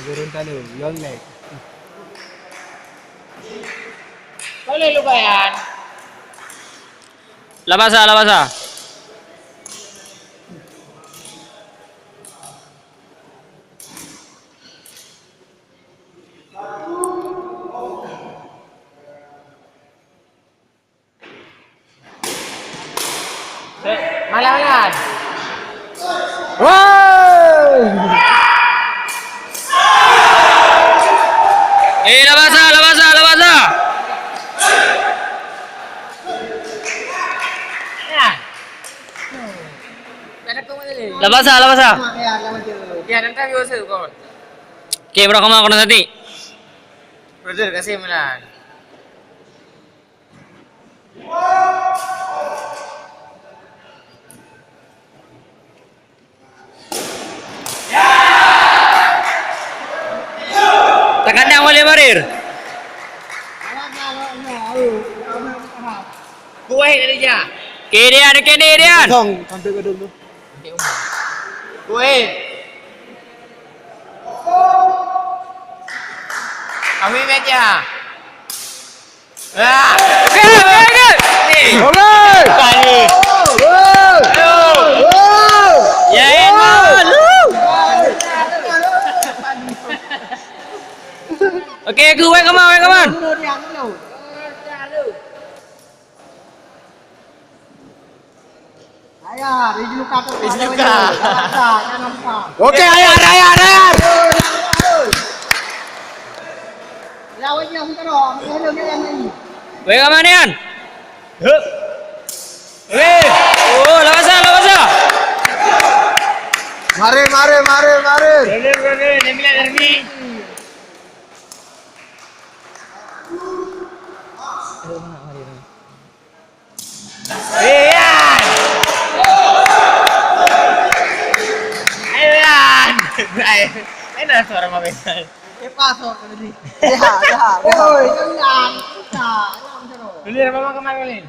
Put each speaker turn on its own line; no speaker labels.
Gorontalo, long leg.
Boleh lumayan.
Labasa, labasa.
Malam-malam.
Wow!
Labasa, labasa, labasa.
Ya. Ada kau mana ni?
Labasa, labasa.
Ya, nanti aku usah kau.
Okay, bro, kamu ako nanti.
Brother, kasih malam.
Tekan yang boleh barir.
Kuih dari dia.
Kirian, kirian.
Sampai ke dulu.
Kuih. Kami meja. Ah.
Okay, okay.
Alright!
Kali.
Ya, enak. Okay, aku wait, come on, wait, come on.
Oke, ayar, ayar, ayar.
Wait, come on, Ian. Oh, labasa, labasa.
Mare, mare, mare, mare.
Brother, nemilah derby. Ian. Ayo Ian. Ayo dah suara mabes.
Jaha, jaha.
Dulu mama kemana kalian?